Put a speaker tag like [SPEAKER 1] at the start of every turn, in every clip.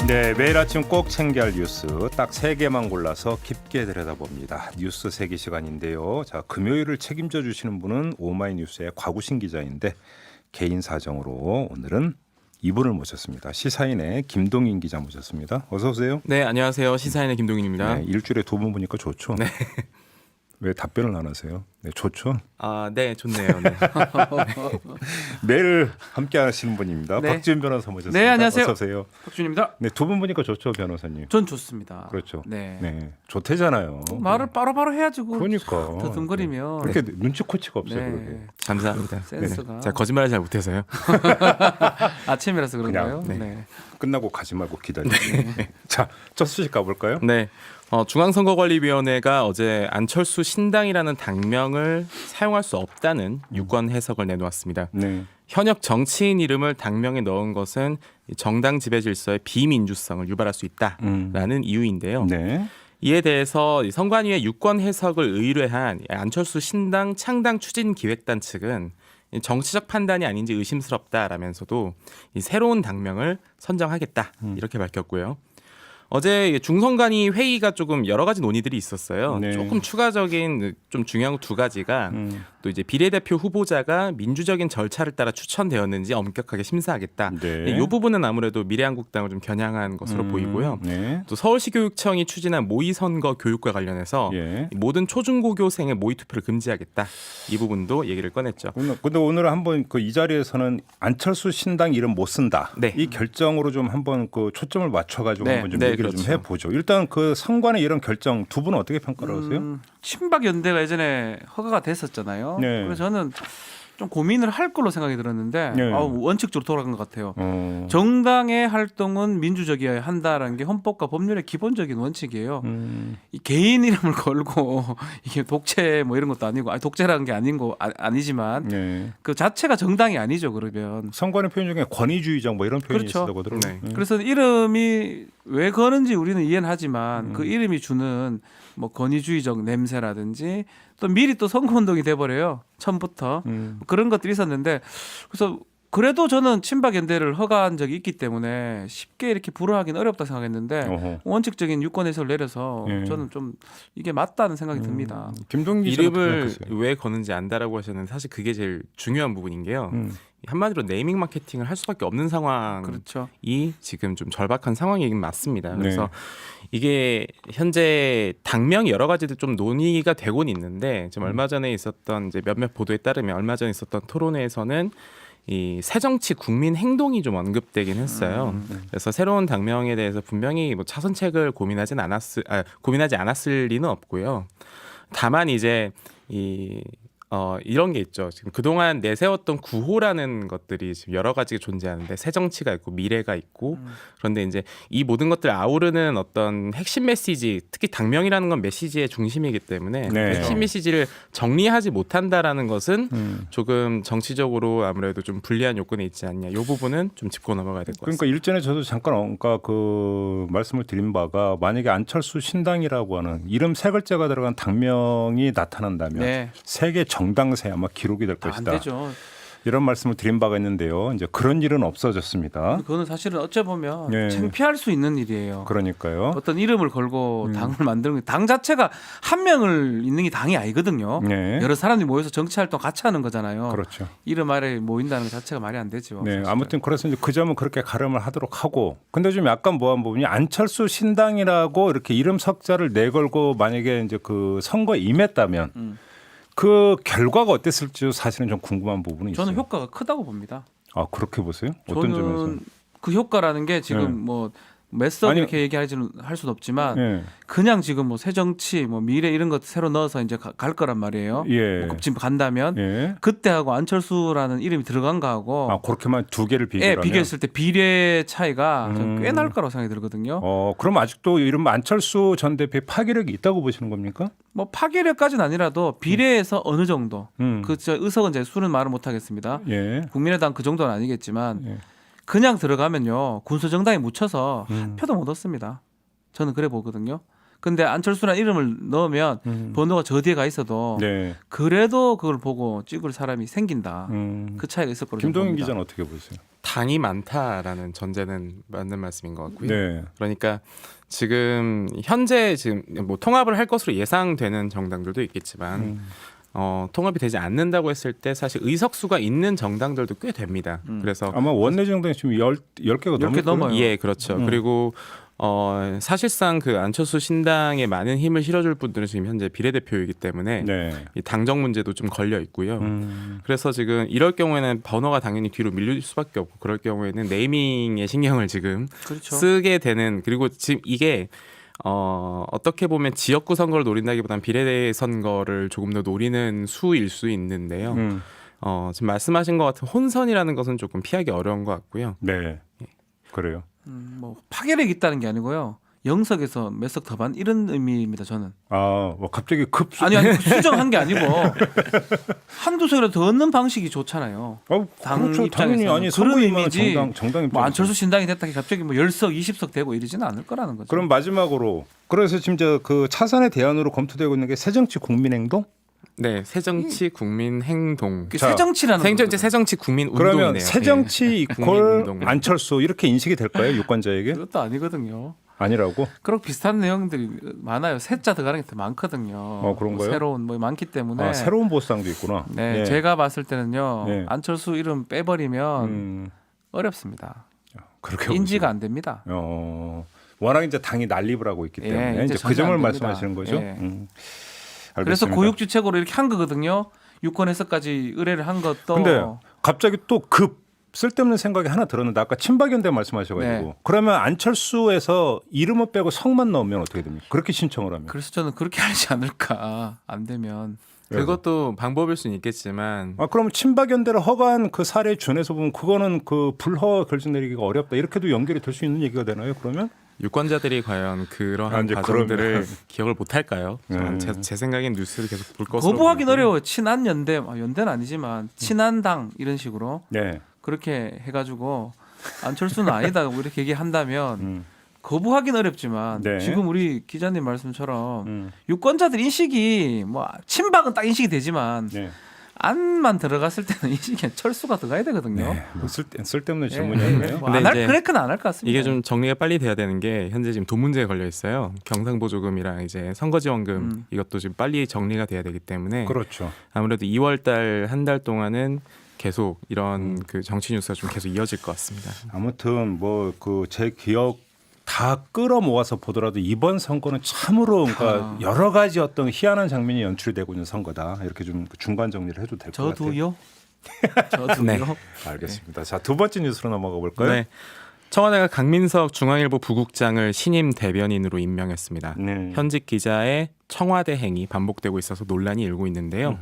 [SPEAKER 1] 네, 매일 아침 꼭 챙겨야 할 뉴스 딱 3개만 골라서 깊게 들여다봅니다. 뉴스 세기 시간인데요. 자, 금요일을 책임져 주시는 분은 오마이뉴스의 곽우신 기자인데 개인 사정으로 오늘은 이분을 모셨습니다. 시사인의 김동인 기자 모셨습니다. 어서 오세요.
[SPEAKER 2] 네, 안녕하세요. 시사인의 김동인입니다.
[SPEAKER 1] 네, 일주일에 2번 보니까 좋죠.
[SPEAKER 2] 네.
[SPEAKER 1] 왜 답변을 안 하세요? 네, 좋죠.
[SPEAKER 2] 아, 네, 좋네요. 네.
[SPEAKER 1] 매일 함께 하시는 분입니다.
[SPEAKER 3] 네.
[SPEAKER 1] 박지훈 변호사 모셨습니다.
[SPEAKER 3] 네, 안녕하세요.
[SPEAKER 1] 어서 오세요.
[SPEAKER 3] 박준입니다.
[SPEAKER 1] 네, 2번 보니까 좋죠, 변호사님.
[SPEAKER 3] 전 좋습니다.
[SPEAKER 1] 그렇죠.
[SPEAKER 3] 네.
[SPEAKER 1] 네, 좋대잖아요.
[SPEAKER 3] 말을 바로바로 해야지.
[SPEAKER 1] 그러니까
[SPEAKER 3] 더듬거리면.
[SPEAKER 1] 그렇게 눈치코치가 없어요.
[SPEAKER 3] 네.
[SPEAKER 1] 그렇게.
[SPEAKER 2] 감사합니다.
[SPEAKER 3] 센스가.
[SPEAKER 2] 제가 거짓말을 잘 못해서요.
[SPEAKER 3] 아침이라서 그런가요?
[SPEAKER 1] 그냥,
[SPEAKER 3] 네.
[SPEAKER 1] 끝나고 가지 말고 기다리세요. 자, 첫 소식 가볼까요?
[SPEAKER 2] 네. 중앙선거관리위원회가 어제 안철수 신당이라는 당명을 사용할 수 없다는 유권 해석을 내놓았습니다.
[SPEAKER 1] 네.
[SPEAKER 2] 현역 정치인 이름을 당명에 넣은 것은 정당 지배 질서의 비민주성을 유발할 수 있다라는 이유인데요.
[SPEAKER 1] 네.
[SPEAKER 2] 이에 대해서 선관위의 유권 해석을 의뢰한 안철수 신당 창당 추진기획단 측은 정치적 판단이 아닌지 의심스럽다라면서도 이 새로운 당명을 선정하겠다 이렇게 밝혔고요. 어제 중선관위 회의가 조금 여러 가지 논의들이 있었어요.
[SPEAKER 1] 네.
[SPEAKER 2] 조금 추가적인 좀 중요한 두 가지가 또 이제 비례대표 후보자가 민주적인 절차를 따라 추천되었는지 엄격하게 심사하겠다.
[SPEAKER 1] 네.
[SPEAKER 2] 이 부분은 아무래도 미래한국당을 좀 겨냥한 것으로 보이고요.
[SPEAKER 1] 네.
[SPEAKER 2] 또 서울시 교육청이 추진한 모의선거 교육과 관련해서
[SPEAKER 1] 예.
[SPEAKER 2] 모든 초중고교생의 모의투표를 금지하겠다. 이 부분도 얘기를 꺼냈죠.
[SPEAKER 1] 근데 오늘 한번 그 이 자리에서는 안철수 신당 이름 못 쓴다.
[SPEAKER 2] 네.
[SPEAKER 1] 이 결정으로 좀 한번 그 초점을 맞춰가지고
[SPEAKER 3] 네.
[SPEAKER 1] 한번 좀
[SPEAKER 2] 네,
[SPEAKER 1] 얘기를
[SPEAKER 2] 그렇죠.
[SPEAKER 1] 좀 해보죠. 일단 그 선관의 이런 결정 두 분은 어떻게 평가를 하세요?
[SPEAKER 3] 친박 연대가 예전에 허가가 됐었잖아요.
[SPEAKER 1] 네.
[SPEAKER 3] 그래서 저는 좀 고민을 할 걸로 생각이 들었는데
[SPEAKER 1] 네.
[SPEAKER 3] 원칙적으로 돌아간 것 같아요. 정당의 활동은 민주적이어야 한다라는 게 헌법과 법률의 기본적인 원칙이에요. 이 개인 이름을 걸고 이게 독재 뭐 이런 것도 아니고 독재라는 게 아니지만
[SPEAKER 1] 네.
[SPEAKER 3] 그 자체가 정당이 아니죠. 그러면
[SPEAKER 1] 선관의 표현 중에 권위주의적 뭐 이런 표현이
[SPEAKER 3] 그렇죠.
[SPEAKER 1] 있다고 하더라고요.
[SPEAKER 2] 네.
[SPEAKER 3] 그래서 이름이 왜 거는지 우리는 이해는 하지만 그 이름이 주는 뭐 권위주의적 냄새라든지 또 미리 또 선거운동이 돼버려요. 처음부터 그런 것들이 있었는데 그래서 그래도 저는 친박연대를 허가한 적이 있기 때문에 쉽게 이렇게 불허하기는 어렵다 생각했는데
[SPEAKER 1] 어허.
[SPEAKER 3] 원칙적인 유권 해석을 내려서
[SPEAKER 1] 예.
[SPEAKER 3] 저는 좀 이게 맞다는 생각이 듭니다.
[SPEAKER 1] 김동기 기자는 어떻게
[SPEAKER 2] 이름을
[SPEAKER 1] 생각하세요?
[SPEAKER 2] 왜 거는지 안다라고 하셨는데 사실 그게 제일 중요한 부분인 게요. 한마디로 네이밍 마케팅을 할 수밖에 없는 상황이
[SPEAKER 3] 그렇죠.
[SPEAKER 2] 지금 좀 절박한 상황이긴 맞습니다.
[SPEAKER 1] 네.
[SPEAKER 2] 그래서 이게 현재 당명이 여러 가지도 좀 논의가 되고는 있는데 지금 얼마 전에 있었던 이제 몇몇 보도에 따르면 얼마 전에 있었던 토론회에서는 이 새정치 국민 행동이 좀 언급되긴 했어요. 그래서 새로운 당명에 대해서 분명히 뭐 차선책을 고민하지 않았을 리는 없고요. 다만 이제 이런 게 있죠. 지금 그동안 내세웠던 구호라는 것들이 지금 여러 가지가 존재하는데 새 정치가 있고 미래가 있고 그런데 이제 이 모든 것들 아우르는 어떤 핵심 메시지, 특히 당명이라는 건 메시지의 중심이기 때문에
[SPEAKER 1] 네.
[SPEAKER 2] 핵심 메시지를 정리하지 못한다라는 것은 조금 정치적으로 아무래도 좀 불리한 요건에 있지 않냐. 이 부분은 좀 짚고 넘어가야 될 것 같습니다.
[SPEAKER 1] 그러니까 일전에 저도 잠깐 그 말씀을 드린 바가 만약에 안철수 신당이라고 하는 이름 세 글자가 들어간 당명이 나타난다면
[SPEAKER 3] 네.
[SPEAKER 1] 세계 정당세 아마 기록이 될
[SPEAKER 3] 안
[SPEAKER 1] 것이다.
[SPEAKER 3] 되죠.
[SPEAKER 1] 이런 말씀을 드린 바가 있는데요. 이제 그런 일은 없어졌습니다.
[SPEAKER 3] 그거는 사실은 어째 보면
[SPEAKER 1] 네.
[SPEAKER 3] 창피할 수 있는 일이에요.
[SPEAKER 1] 그러니까요.
[SPEAKER 3] 어떤 이름을 걸고 당을 만드는 게 당 자체가 한 명을 있는 게 당이 아니거든요.
[SPEAKER 1] 네.
[SPEAKER 3] 여러 사람들이 모여서 정치 활동 같이 하는 거잖아요.
[SPEAKER 1] 그렇죠.
[SPEAKER 3] 이름 아래 모인다는 것 자체가 말이 안 되죠.
[SPEAKER 1] 네,
[SPEAKER 3] 사실은.
[SPEAKER 1] 아무튼 그래서 이제 그 점은 그렇게 가름을 하도록 하고, 근데 좀 약간 모호한 부분이 안철수 신당이라고 이렇게 이름 석자를 내걸고 만약에 이제 그 선거에 임했다면 그 결과가 어땠을지 사실은 좀 궁금한 부분이 있어요.
[SPEAKER 3] 저는 효과가 크다고 봅니다.
[SPEAKER 1] 아 그렇게 보세요? 어떤 점에서?
[SPEAKER 3] 저는 그 효과라는 게 지금
[SPEAKER 1] 네.
[SPEAKER 3] 뭐 메서드
[SPEAKER 1] 아니,
[SPEAKER 3] 이렇게 얘기하지는 할 수는 없지만
[SPEAKER 1] 예,
[SPEAKER 3] 그냥 지금 뭐 새정치, 뭐 미래 이런 것 새로 넣어서 이제 갈 거란 말이에요.
[SPEAKER 1] 예,
[SPEAKER 3] 뭐 급진 간다면
[SPEAKER 1] 예.
[SPEAKER 3] 그때하고 안철수라는 이름이 들어간 거하고
[SPEAKER 1] 아 그렇게만 두 개를
[SPEAKER 3] 예,
[SPEAKER 1] 비교하면.
[SPEAKER 3] 비교했을 때 비례 차이가 좀 꽤 날 거라고 생각이 들거든요.
[SPEAKER 1] 그럼 아직도 이름 안철수 전 대표의 파괴력이 있다고 보시는 겁니까?
[SPEAKER 3] 뭐 파괴력까지는 아니라도 비례에서 어느 정도 그 저 의석은 제 수는 말을 못 하겠습니다.
[SPEAKER 1] 예.
[SPEAKER 3] 국민의당 그 정도는 아니겠지만
[SPEAKER 1] 예.
[SPEAKER 3] 그냥 들어가면요 군수 정당에 묻혀서 한 표도 못 얻습니다. 저는 그래 보거든요. 근데 안철수라는 이름을 넣으면 번호가 저 뒤에 가 있어도
[SPEAKER 1] 네.
[SPEAKER 3] 그래도 그걸 보고 찍을 사람이 생긴다.
[SPEAKER 1] 음.
[SPEAKER 3] 그 차이가 있을 거라고
[SPEAKER 1] 김동인
[SPEAKER 3] 봅니다.
[SPEAKER 1] 기자는 어떻게 보세요?
[SPEAKER 2] 당이 많다라는 전제는 맞는 말씀인 것 같고요.
[SPEAKER 1] 네.
[SPEAKER 2] 그러니까 지금 현재 지금 뭐 통합을 할 것으로 예상되는 정당들도 있겠지만 통합이 되지 않는다고 했을 때 사실 의석수가 있는 정당들도 꽤 됩니다. 그래서
[SPEAKER 1] 아마 원내 정당이 지금 10개가
[SPEAKER 3] 10개 넘어요.
[SPEAKER 2] 예, 그렇죠. 그리고 사실상 그 안철수 신당에 많은 힘을 실어줄 분들은 지금 현재 비례대표이기 때문에
[SPEAKER 1] 네.
[SPEAKER 2] 이 당정 문제도 좀 걸려 있고요. 그래서 지금 이럴 경우에는 번호가 당연히 뒤로 밀릴 수밖에 없고 그럴 경우에는 네이밍에 신경을 지금
[SPEAKER 3] 그렇죠.
[SPEAKER 2] 쓰게 되는 그리고 지금 이게 어떻게 보면 지역구 선거를 노린다기보다는 비례대 선거를 조금 더 노리는 수일 수 있는데요. 지금 말씀하신 것 같은 혼선이라는 것은 조금 피하기 어려운 것 같고요.
[SPEAKER 1] 네. 그래요.
[SPEAKER 3] 뭐 파괴력이 있다는 게 아니고요. 영석에서 몇 석 더 반 이런 의미입니다. 저는.
[SPEAKER 1] 아, 뭐 갑자기
[SPEAKER 3] 아니 수정한 게 아니고 한두 석이라도 더 얻는 방식이 좋잖아요. 당
[SPEAKER 1] 그렇죠. 당연히
[SPEAKER 3] 입장에서는.
[SPEAKER 1] 아니
[SPEAKER 3] 그런
[SPEAKER 1] 선거인만
[SPEAKER 3] 의미지.
[SPEAKER 1] 정당
[SPEAKER 3] 뭐 안철수 신당이 됐다 갑자기 뭐 10석, 20석 되고 이러지는 않을 거라는 거죠.
[SPEAKER 1] 그럼 마지막으로 그래서 지금 그 차선의 대안으로 검토되고 있는 게 새정치 국민행동?
[SPEAKER 2] 네, 새정치 국민 행동.
[SPEAKER 3] 그게
[SPEAKER 1] 자,
[SPEAKER 3] 새정치라는
[SPEAKER 2] 새정치
[SPEAKER 3] 거거든요.
[SPEAKER 2] 새정치 국민 운동이네요.
[SPEAKER 1] 그러면 새정치 이퀄
[SPEAKER 2] 국민운동.
[SPEAKER 1] 안철수 이렇게 인식이 될까요? 유권자에게?
[SPEAKER 3] 그것도 아니거든요.
[SPEAKER 1] 아니라고?
[SPEAKER 3] 그런 비슷한 내용들이 많아요. 세자 들어가는 게 더 많거든요.
[SPEAKER 1] 그런 거요?
[SPEAKER 3] 새로운 뭐 많기 때문에.
[SPEAKER 1] 새로운 보상도 있구나.
[SPEAKER 3] 네,
[SPEAKER 1] 예.
[SPEAKER 3] 제가 봤을 때는요.
[SPEAKER 1] 예.
[SPEAKER 3] 안철수 이름 빼버리면 어렵습니다.
[SPEAKER 1] 그렇게
[SPEAKER 3] 인지가
[SPEAKER 1] 보시고.
[SPEAKER 3] 안 됩니다.
[SPEAKER 1] 워낙 이제 당이 난립을 하고 있기
[SPEAKER 3] 예,
[SPEAKER 1] 때문에
[SPEAKER 3] 이제
[SPEAKER 1] 이제 그
[SPEAKER 3] 전혀
[SPEAKER 1] 점을
[SPEAKER 3] 안 됩니다.
[SPEAKER 1] 말씀하시는 거죠?
[SPEAKER 3] 예.
[SPEAKER 1] 알겠습니다.
[SPEAKER 3] 그래서 고육지책으로 이렇게 한 거거든요. 유권해서까지 의뢰를 한 것도.
[SPEAKER 1] 근데 갑자기 또 쓸데없는 생각이 하나 들었는데 아까 친박연대 말씀하셔가지고
[SPEAKER 3] 네.
[SPEAKER 1] 그러면 안철수에서 이름을 빼고 성만 넣으면 어떻게 됩니까? 그렇게 신청을 하면
[SPEAKER 3] 그래서 저는 그렇게 하지 않을까. 안 되면.
[SPEAKER 2] 그것도 방법일 수는 있겠지만
[SPEAKER 1] 그럼 친박연대를 허가한 그 사례 준해서 보면 그거는 그 불허 결정 내리기가 어렵다 이렇게도 연결이 될 수 있는 얘기가 되나요? 그러면
[SPEAKER 2] 유권자들이 과연 그러한
[SPEAKER 1] 이제
[SPEAKER 2] 과정들을
[SPEAKER 1] 그러면.
[SPEAKER 2] 기억을 못할까요? 저는 제 생각엔 뉴스를 계속 볼 것으로
[SPEAKER 3] 거부하기는
[SPEAKER 2] 보이고요.
[SPEAKER 3] 어려워요. 친한 연대, 연대는 아니지만 친한 당 이런 식으로
[SPEAKER 1] 네.
[SPEAKER 3] 그렇게 해가지고 안철수는 아니다 뭐 이렇게 얘기한다면
[SPEAKER 1] 음.
[SPEAKER 3] 거부하기는 어렵지만
[SPEAKER 1] 네.
[SPEAKER 3] 지금 우리 기자님 말씀처럼
[SPEAKER 1] 음.
[SPEAKER 3] 유권자들 인식이 뭐 친박은 딱 인식이 되지만
[SPEAKER 1] 네.
[SPEAKER 3] 안만 들어갔을 때는 인식이 철수가 들어가야 되거든요.
[SPEAKER 1] 네. 뭐 쓸데없는 질문이었네요.
[SPEAKER 3] 뭐
[SPEAKER 2] 근데
[SPEAKER 3] 안할
[SPEAKER 2] 이제
[SPEAKER 3] 그래크는 안 할 것 같습니다.
[SPEAKER 2] 이게 좀 정리가 빨리 돼야 되는 게 현재 지금 돈 문제에 걸려 있어요. 경상보조금이랑 이제 선거지원금 이것도 지금 빨리 정리가 돼야 되기 때문에
[SPEAKER 1] 그렇죠.
[SPEAKER 2] 아무래도 2월달 한 달 동안은 계속 이런 그 정치 뉴스가 좀 계속 이어질 것 같습니다.
[SPEAKER 1] 아무튼 뭐 그 제 기억 다 끌어모아서 보더라도 이번 선거는 참으로 그러니까 여러 가지 어떤 희한한 장면이 연출되고 있는 선거다. 이렇게 좀 중간 정리를 해도 될 것 같아요.
[SPEAKER 3] 저도요. 저도요.
[SPEAKER 2] 네.
[SPEAKER 1] 알겠습니다. 자, 두 번째 뉴스로 넘어가 볼까요?
[SPEAKER 2] 네. 청와대가 강민석 중앙일보 부국장을 신임 대변인으로 임명했습니다.
[SPEAKER 1] 네.
[SPEAKER 2] 현직 기자의 청와대 행위 반복되고 있어서 논란이 일고 있는데요.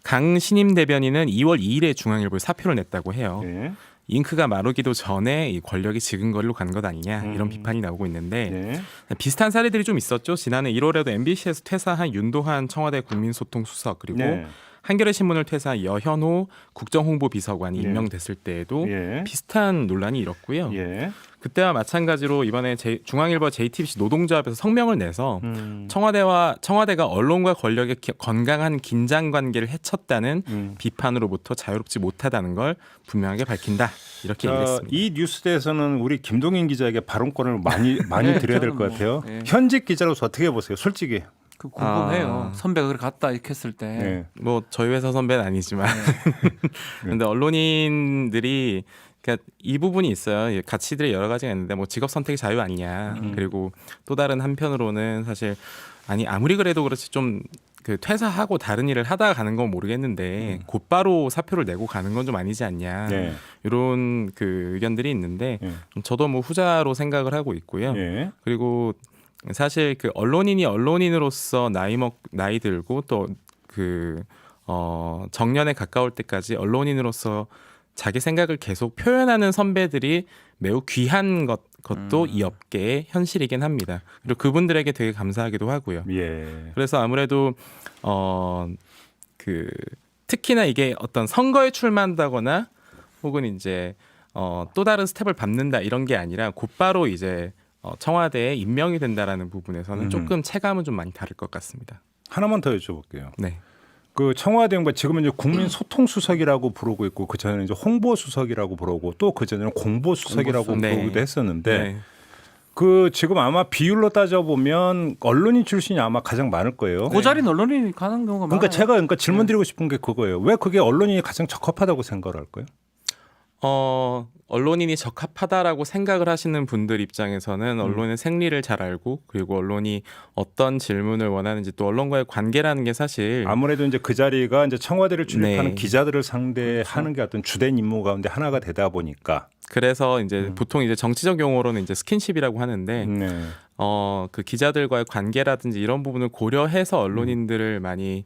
[SPEAKER 2] 강 신임 대변인은 2월 2일에 중앙일보에 사표를 냈다고 해요.
[SPEAKER 1] 네.
[SPEAKER 2] 잉크가 마르기도 전에 이 권력이 지금 거리로 간 것 아니냐 이런 비판이 나오고 있는데
[SPEAKER 1] 네.
[SPEAKER 2] 비슷한 사례들이 좀 있었죠. 지난해 1월에도 MBC에서 퇴사한 윤도한 청와대 국민소통수석 그리고
[SPEAKER 1] 네.
[SPEAKER 2] 한겨레 신문을 퇴사한 여현호 국정홍보비서관이
[SPEAKER 1] 예.
[SPEAKER 2] 임명됐을 때에도
[SPEAKER 1] 예.
[SPEAKER 2] 비슷한 논란이 일었고요.
[SPEAKER 1] 예.
[SPEAKER 2] 그때와 마찬가지로 이번에 중앙일보 JTBC 노동조합에서 성명을 내서
[SPEAKER 1] 음.
[SPEAKER 2] 청와대가 언론과 권력의 건강한 긴장 관계를 해쳤다는
[SPEAKER 1] 음.
[SPEAKER 2] 비판으로부터 자유롭지 못하다는 걸 분명하게 밝힌다 이렇게
[SPEAKER 1] 자,
[SPEAKER 2] 얘기했습니다.
[SPEAKER 1] 이 뉴스대에서는 우리 김동인 기자에게 발언권을 많이
[SPEAKER 3] 네,
[SPEAKER 1] 드려야 될
[SPEAKER 3] 저는
[SPEAKER 1] 것
[SPEAKER 3] 뭐,
[SPEAKER 1] 같아요.
[SPEAKER 3] 예.
[SPEAKER 1] 현직 기자로서 어떻게 보세요? 솔직히.
[SPEAKER 3] 그 궁금해요.
[SPEAKER 2] 아.
[SPEAKER 3] 선배가 그래 갔다 이렇게 했을 때.
[SPEAKER 1] 네.
[SPEAKER 2] 뭐 저희 회사 선배는 아니지만 근데 언론인들이 그러니까 이 부분이 있어요. 가치들이 여러 가지가 있는데 뭐 직업 선택의 자유 아니냐. 그리고 또 다른 한편으로는 사실 아무리 그래도 그렇지 좀 그 퇴사하고 다른 일을 하다가 가는 건 모르겠는데 곧바로 사표를 내고 가는 건 좀 아니지 않냐.
[SPEAKER 1] 네.
[SPEAKER 2] 이런 그 의견들이 있는데
[SPEAKER 1] 네.
[SPEAKER 2] 저도 뭐 후자로 생각을 하고 있고요.
[SPEAKER 1] 예.
[SPEAKER 2] 그리고 사실 그 언론인으로서 나이 들고 또 그 정년에 가까울 때까지 언론인으로서 자기 생각을 계속 표현하는 선배들이 매우 귀한 것도 이 업계의 현실이긴 합니다. 그리고 그분들에게 되게 감사하기도 하고요.
[SPEAKER 1] 예.
[SPEAKER 2] 그래서 아무래도 그 특히나 이게 어떤 선거에 출마한다거나 혹은 이제 또 다른 스텝을 밟는다 이런 게 아니라 곧바로 이제 청와대에 임명이 된다라는 부분에서는
[SPEAKER 1] 음.
[SPEAKER 2] 조금 체감은 좀 많이 다를 것 같습니다.
[SPEAKER 1] 하나만 더 여쭤볼게요.
[SPEAKER 2] 네.
[SPEAKER 1] 그 청와대 행보 지금은 이제 국민소통수석이라고 부르고 있고 그 전에는 이제 홍보수석이라고 부르고 또 그 전에는 공보수석이라고
[SPEAKER 2] 공보수석. 네.
[SPEAKER 1] 부르기도 했었는데
[SPEAKER 2] 네.
[SPEAKER 1] 그 지금 아마 비율로 따져 보면 언론인 출신이 아마 가장 많을 거예요.
[SPEAKER 3] 그 자리는 언론인이 가는 경우가
[SPEAKER 1] 그러니까
[SPEAKER 3] 많아요.
[SPEAKER 1] 제가 질문 드리고 싶은 게 그거예요. 왜 그게 언론인이 가장 적합하다고 생각을 할까요?
[SPEAKER 2] 언론인이 적합하다라고 생각을 하시는 분들 입장에서는 언론의 생리를 잘 알고 그리고 언론이 어떤 질문을 원하는지 또 언론과의 관계라는 게 사실
[SPEAKER 1] 아무래도 이제 그 자리가 이제 청와대를 출입하는
[SPEAKER 2] 네.
[SPEAKER 1] 기자들을 상대하는 게 어떤 주된 임무 가운데 하나가 되다 보니까
[SPEAKER 2] 그래서 이제 보통 이제 정치적 용어로는 이제 스킨십이라고 하는데
[SPEAKER 1] 네.
[SPEAKER 2] 그 기자들과의 관계라든지 이런 부분을 고려해서 언론인들을 많이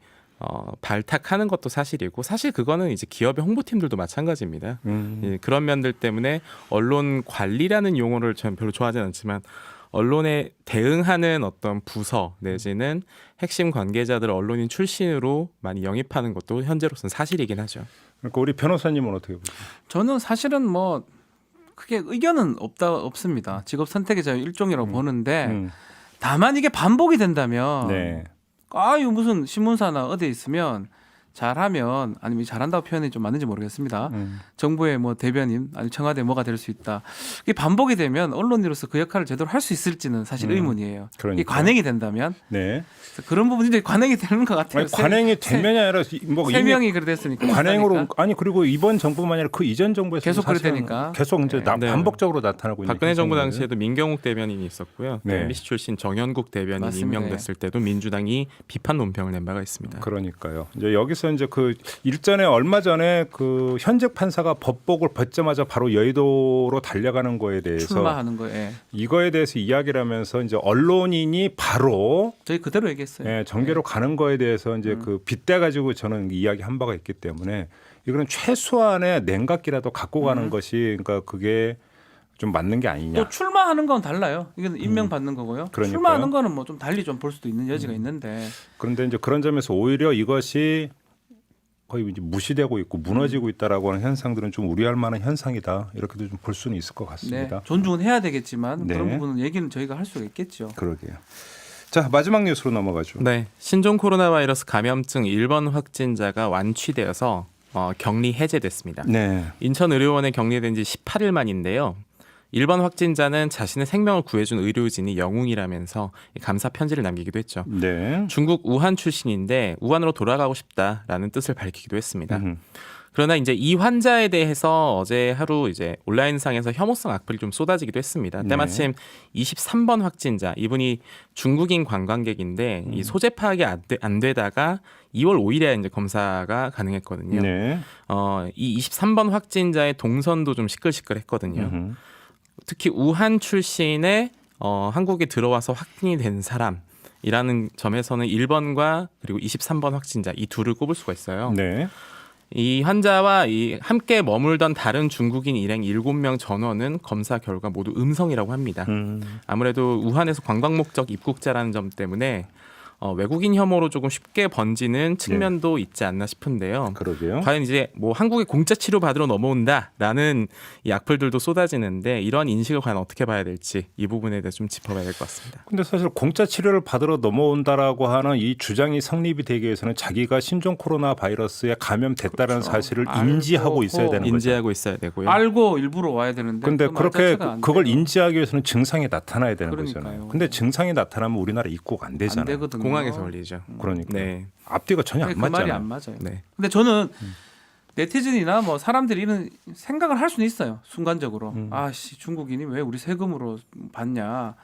[SPEAKER 2] 발탁하는 것도 사실이고 사실 그거는 이제 기업의 홍보팀들도 마찬가지입니다. 예, 그런 면들 때문에 언론 관리라는 용어를 저는 별로 좋아하지는 않지만 언론에 대응하는 어떤 부서 내지는 핵심 관계자들을 언론인 출신으로 많이 영입하는 것도 현재로서는 사실이긴 하죠.
[SPEAKER 1] 그러니까 우리 변호사님은 어떻게 보세요?
[SPEAKER 3] 저는 사실은 뭐 크게 의견은 없습니다. 직업 선택의 자유 일종이라고 보는데 다만 이게 반복이 된다면
[SPEAKER 1] 네.
[SPEAKER 3] 이거 무슨 신문사나 어디에 있으면 잘하면 아니면 잘한다고 표현이 좀 맞는지 모르겠습니다. 정부의 뭐 대변인 아니면 청와대 뭐가 될 수 있다. 이게 반복이 되면 언론인으로서 그 역할을 제대로 할 수 있을지는 사실 의문이에요.
[SPEAKER 1] 그러니까요.
[SPEAKER 3] 이게 관행이 된다면
[SPEAKER 1] 네.
[SPEAKER 3] 그래서 그런 부분이 관행이 되는 것 같아요.
[SPEAKER 1] 아니, 관행이 되면이 아니라 뭐
[SPEAKER 3] 세
[SPEAKER 1] 이미
[SPEAKER 3] 명이 그래 됐으니까
[SPEAKER 1] 관행으로
[SPEAKER 3] 비슷하니까.
[SPEAKER 1] 아니 그리고 이번 정부만 아니라 그 이전 정부에서
[SPEAKER 3] 계속 그랬다니까.
[SPEAKER 1] 계속 이제
[SPEAKER 2] 네.
[SPEAKER 1] 반복적으로 나타나고 있는
[SPEAKER 2] 박근혜 정부
[SPEAKER 1] 현상이거든요.
[SPEAKER 2] 당시에도 민경욱 대변인이 있었고요.
[SPEAKER 1] 네.
[SPEAKER 2] MBC 출신 정현국 대변인이
[SPEAKER 3] 맞습니다.
[SPEAKER 2] 임명됐을 때도 민주당이 비판 논평을 낸 바가 있습니다.
[SPEAKER 1] 그러니까요. 이제 여기서 이제 그 일전에 얼마 전에 그 현직 판사가 법복을 벗자마자 바로 여의도로 달려가는 거에 대해서
[SPEAKER 3] 출마하는 거에
[SPEAKER 1] 이거에 대해서 이야기를 하면서 이제 언론인이 바로
[SPEAKER 3] 저희 그대로 얘기했어요.
[SPEAKER 1] 예, 정계로 가는 거에 대해서 이제 그 빗대 가지고 저는 이야기한 바가 있기 때문에 이거는 최소한의 냉각기라도 갖고 가는 것이 그러니까 그게 좀 맞는 게 아니냐.
[SPEAKER 3] 또 출마하는 건 달라요. 이건 임명 받는 거고요.
[SPEAKER 1] 그러니까요.
[SPEAKER 3] 출마하는 거는 뭐 좀 달리 좀 볼 수도 있는 여지가 있는데
[SPEAKER 1] 그런데 이제 그런 점에서 오히려 이것이 거의 이제 무시되고 있고 무너지고 있다라고 하는 현상들은 좀 우려할 만한 현상이다. 이렇게도 좀 볼 수는 있을 것
[SPEAKER 3] 네,
[SPEAKER 1] 같습니다.
[SPEAKER 3] 존중은 해야 되겠지만
[SPEAKER 1] 네.
[SPEAKER 3] 그런 부분은 얘기는 저희가 할 수가 있겠죠.
[SPEAKER 1] 그러게요. 자, 마지막 뉴스로 넘어가죠.
[SPEAKER 2] 네, 신종 코로나 바이러스 감염증 1번 확진자가 완치되어서 격리 해제됐습니다.
[SPEAKER 1] 네.
[SPEAKER 2] 인천의료원에 격리된 지 18일 만인데요. 1번 확진자는 자신의 생명을 구해준 의료진이 영웅이라면서 감사 편지를 남기기도 했죠.
[SPEAKER 1] 네.
[SPEAKER 2] 중국 우한 출신인데 우한으로 돌아가고 싶다라는 뜻을 밝히기도 했습니다.
[SPEAKER 1] 음.
[SPEAKER 2] 그러나 이제 이 환자에 대해서 어제 하루 이제 온라인상에서 혐오성 악플이 좀 쏟아지기도 했습니다.
[SPEAKER 1] 네.
[SPEAKER 2] 때마침 23번 확진자 이분이 중국인 관광객인데 이 소재 파악이 안 되다가 2월 5일에 이제 검사가 가능했거든요.
[SPEAKER 1] 네.
[SPEAKER 2] 이 23번 확진자의 동선도 좀 시끌시끌했거든요.
[SPEAKER 1] 음흠.
[SPEAKER 2] 특히 우한 출신의 한국에 들어와서 확진이 된 사람이라는 점에서는 1번과 그리고 23번 확진자 이 둘을 꼽을 수가 있어요.
[SPEAKER 1] 네.
[SPEAKER 2] 이 환자와 함께 머물던 다른 중국인 일행 7명 전원은 검사 결과 모두 음성이라고 합니다. 아무래도 우한에서 관광 목적 입국자라는 점 때문에 외국인 혐오로 조금 쉽게 번지는 측면도 있지 않나 싶은데요.
[SPEAKER 1] 그러게요.
[SPEAKER 2] 과연 이제 뭐 한국에 공짜 치료 받으러 넘어온다라는 이 악플들도 쏟아지는데 이런 인식을 과연 어떻게 봐야 될지 이 부분에 대해서 좀 짚어봐야 될 것 같습니다.
[SPEAKER 1] 근데 사실 공짜 치료를 받으러 넘어온다라고 하는 이 주장이 성립이 되기 위해서는 자기가 신종 코로나 바이러스에 감염됐다는
[SPEAKER 3] 그렇죠.
[SPEAKER 1] 사실을
[SPEAKER 3] 알고,
[SPEAKER 1] 인지하고 있어야 되는 거죠.
[SPEAKER 2] 인지하고 있어야 되고요.
[SPEAKER 3] 알고 일부러 와야 되는데
[SPEAKER 1] 근데
[SPEAKER 3] 그 말
[SPEAKER 1] 그렇게
[SPEAKER 3] 자체가 안
[SPEAKER 1] 그걸
[SPEAKER 3] 돼요.
[SPEAKER 1] 인지하기 위해서는 증상이 나타나야 되는
[SPEAKER 3] 그러니까요.
[SPEAKER 1] 거잖아요. 근데 증상이 나타나면 우리나라 입국 안
[SPEAKER 3] 안
[SPEAKER 1] 되잖아요.
[SPEAKER 3] 되거든요.
[SPEAKER 2] 공항에서 걸리죠.
[SPEAKER 1] 그러니까
[SPEAKER 2] 네,
[SPEAKER 1] 앞뒤가 전혀 안
[SPEAKER 3] 그 말이
[SPEAKER 1] 맞잖아요.
[SPEAKER 3] 안 맞아요.
[SPEAKER 2] 네.
[SPEAKER 3] 근데 저는 네티즌이나 뭐 사람들이 이런 생각을 할 수는 있어요. 순간적으로 아씨 중국인이 왜 우리 세금으로 받냐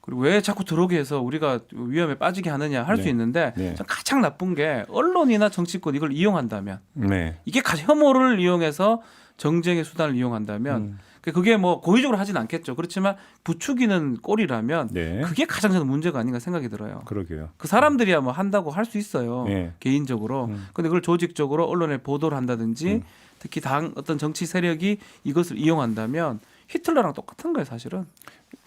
[SPEAKER 3] 그리고 왜 자꾸 들어오게 해서 우리가 위험에 빠지게 하느냐 할 수
[SPEAKER 1] 네.
[SPEAKER 3] 있는데
[SPEAKER 1] 네.
[SPEAKER 3] 전 가장 나쁜 게 언론이나 정치권 이걸 이용한다면
[SPEAKER 1] 네.
[SPEAKER 3] 이게 혐오를 이용해서 정쟁의 수단을 이용한다면 그게 뭐 고의적으로 하진 않겠죠. 그렇지만 부추기는 꼴이라면
[SPEAKER 1] 네.
[SPEAKER 3] 그게 가장 저는 문제가 아닌가 생각이 들어요.
[SPEAKER 1] 그러게요.
[SPEAKER 3] 그 사람들이야 뭐 한다고 할 수 있어요.
[SPEAKER 1] 네.
[SPEAKER 3] 개인적으로. 근데 그걸 조직적으로 언론에 보도를 한다든지 특히 당 어떤 정치 세력이 이것을 이용한다면 히틀러랑 똑같은 거예요, 사실은.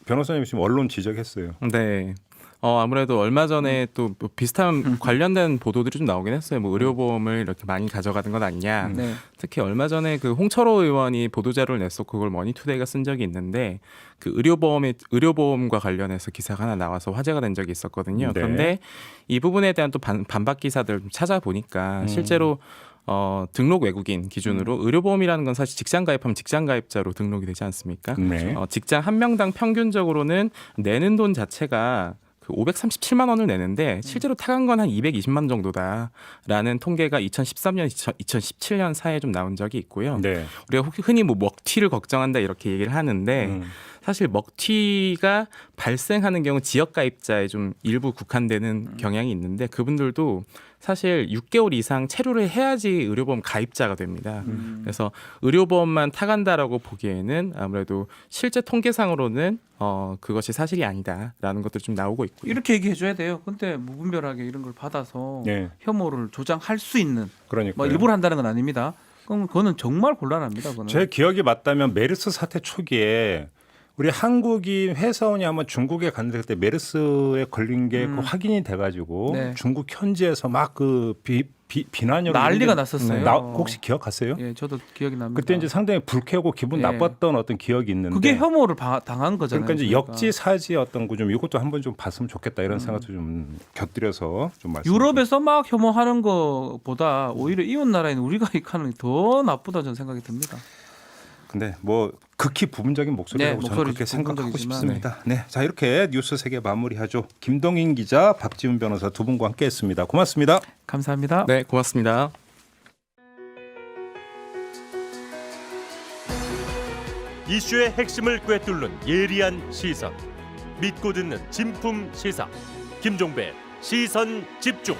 [SPEAKER 1] 변호사님 지금 언론 지적했어요.
[SPEAKER 2] 네. 아무래도 얼마 전에 또뭐 비슷한 관련된 보도들이 좀 나오긴 했어요. 뭐 의료보험을 이렇게 많이 가져가는 건 아니냐.
[SPEAKER 3] 네.
[SPEAKER 2] 특히 얼마 전에 그 홍철호 의원이 보도자료를 냈었고 그걸 머니투데이가 쓴 적이 있는데 그 의료보험과 관련해서 기사가 하나 나와서 화제가 된 적이 있었거든요.
[SPEAKER 1] 네.
[SPEAKER 2] 그런데 이 부분에 대한 또 반박 기사들 좀 찾아보니까 실제로 등록 외국인 기준으로 의료보험이라는 건 사실 직장 가입하면 직장 가입자로 등록이 되지 않습니까?
[SPEAKER 1] 네.
[SPEAKER 2] 직장 한 명당 평균적으로는 내는 돈 자체가 그 537만 원을 내는데 실제로 타간 건 한 220만 원 정도다라는 통계가 2013년, 2017년 사이에 좀 나온 적이 있고요.
[SPEAKER 1] 네.
[SPEAKER 2] 우리가 흔히 뭐 먹튀를 걱정한다 이렇게 얘기를 하는데 사실 먹튀가 발생하는 경우 지역 가입자에 좀 일부 국한되는 경향이 있는데 그분들도 사실 6개월 이상 체류를 해야지 의료보험 가입자가 됩니다. 그래서 의료보험만 타간다라고 보기에는 아무래도 실제 통계상으로는 그것이 사실이 아니다라는 것들이 좀 나오고 있고요.
[SPEAKER 3] 이렇게 얘기해줘야 돼요. 근데 무분별하게 이런 걸 받아서
[SPEAKER 1] 네.
[SPEAKER 3] 혐오를 조장할 수 있는
[SPEAKER 1] 그러니까
[SPEAKER 3] 뭐 일부러 한다는 건 아닙니다. 그럼 그거는 정말 곤란합니다. 그거는.
[SPEAKER 1] 제 기억이 맞다면 메르스 사태 초기에 우리 한국인 회사원이 아마 중국에 갔는데 그때 메르스에 걸린 게 그 확인이 돼가지고
[SPEAKER 3] 네.
[SPEAKER 1] 중국 현지에서 막 그 비난이
[SPEAKER 3] 난리가 났었어요.
[SPEAKER 1] 혹시 기억하세요?
[SPEAKER 3] 예, 저도 기억이 납니다.
[SPEAKER 1] 그때 이제 상당히 불쾌하고 기분
[SPEAKER 3] 예.
[SPEAKER 1] 나빴던 어떤 기억이 있는데
[SPEAKER 3] 그게 혐오를 당한 거잖아요.
[SPEAKER 1] 그러니까 이제
[SPEAKER 3] 그러니까.
[SPEAKER 1] 역지사지 어떤 거 좀 이것도 한번 좀 봤으면 좋겠다 이런 생각도 좀 곁들여서 좀 말씀.
[SPEAKER 3] 유럽에서 막 혐오하는 것보다 오히려 이웃 나라인 우리가 이하는 게 더 나쁘다 저는 생각이 듭니다.
[SPEAKER 1] 근데 뭐 극히 부분적인 목소리라고
[SPEAKER 3] 네,
[SPEAKER 1] 저는
[SPEAKER 3] 목소리
[SPEAKER 1] 그렇게 생각하고
[SPEAKER 3] 부분적이지만,
[SPEAKER 1] 싶습니다. 네, 자 이렇게 뉴스 세계 마무리하죠. 김동인 기자, 박지훈 변호사 두 분과 함께했습니다. 고맙습니다.
[SPEAKER 3] 감사합니다.
[SPEAKER 2] 네, 고맙습니다.
[SPEAKER 4] 이슈의 핵심을 꿰뚫는 예리한 시선, 믿고 듣는 진품 시사 김종배 시선 집중.